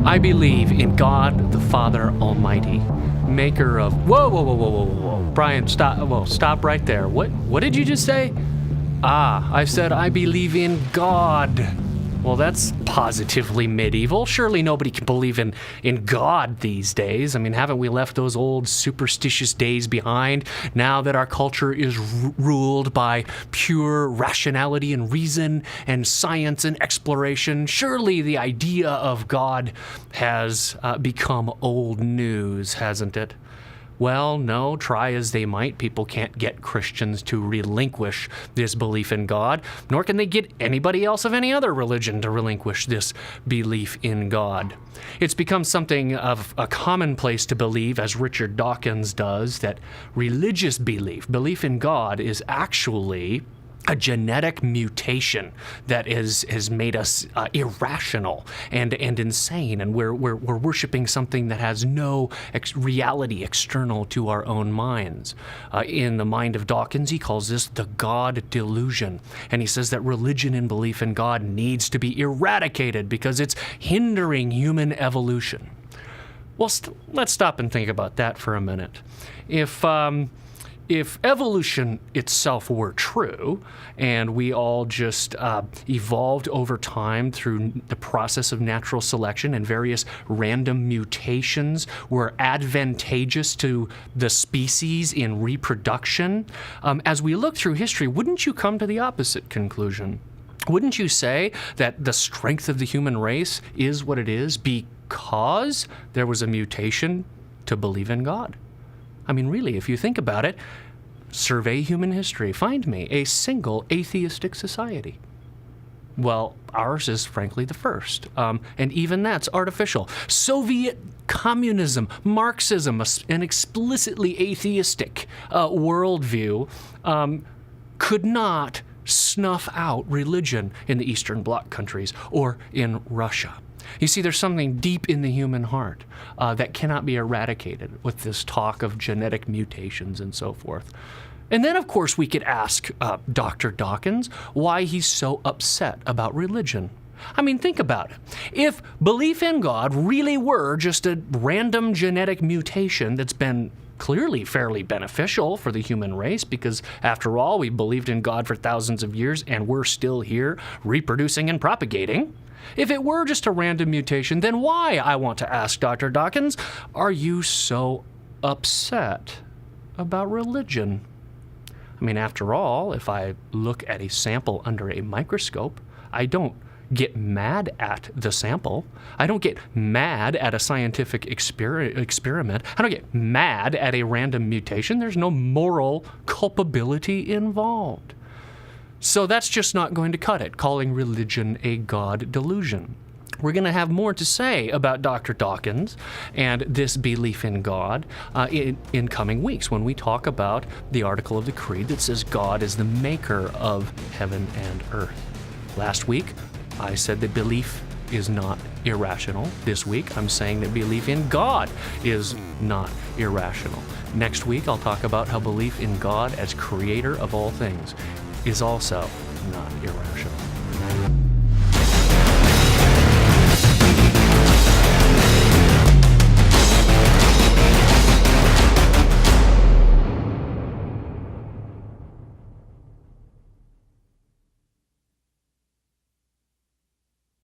I believe in God the Father Almighty, maker of... Whoa. Brian, stop right there. What did you just say? I said I believe in God. Well, that's positively medieval. Surely nobody can believe in God these days. I mean, haven't we left those old superstitious days behind now that our culture is ruled by pure rationality and reason and science and exploration? Surely the idea of God has become old news, hasn't it? Well, no, try as they might, people can't get Christians to relinquish this belief in God, nor can they get anybody else of any other religion to relinquish this belief in God. It's become something of a commonplace to believe, as Richard Dawkins does, that religious belief in God, is actually a genetic mutation that has made us irrational and insane, and we're worshiping something that has no reality external to our own minds. In the mind of Dawkins, he calls this the God delusion, and he says that religion and belief in God needs to be eradicated because it's hindering human evolution. Well, let's stop and think about that for a minute. If evolution itself were true, and we all just evolved over time through the process of natural selection and various random mutations were advantageous to the species in reproduction, as we look through history, wouldn't you come to the opposite conclusion? Wouldn't you say that the strength of the human race is what it is because there was a mutation to believe in God? I mean, really, if you think about it, survey human history. Find me a single atheistic society. Well, ours is frankly the first, and even that's artificial. Soviet communism, Marxism, an explicitly atheistic worldview, could not snuff out religion in the Eastern Bloc countries or in Russia. You see, there's something deep in the human heart that cannot be eradicated with this talk of genetic mutations and so forth. And then, of course, we could ask Dr. Dawkins why he's so upset about religion. I mean, think about it. If belief in God really were just a random genetic mutation that's been clearly fairly beneficial for the human race, because after all, we believed in God for thousands of years and we're still here reproducing and propagating. If it were just a random mutation, then why, I want to ask Dr. Dawkins, are you so upset about religion? I mean, after all, if I look at a sample under a microscope, I don't get mad at the sample. I don't get mad at a scientific experiment. I don't get mad at a random mutation. There's no moral culpability involved. So that's just not going to cut it, calling religion a God delusion. We're going to have more to say about Dr. Dawkins and this belief in God in coming weeks when we talk about the article of the Creed that says God is the maker of heaven and earth. Last week, I said that belief is not irrational. This week, I'm saying that belief in God is not irrational. Next week, I'll talk about how belief in God as creator of all things is also not irrational.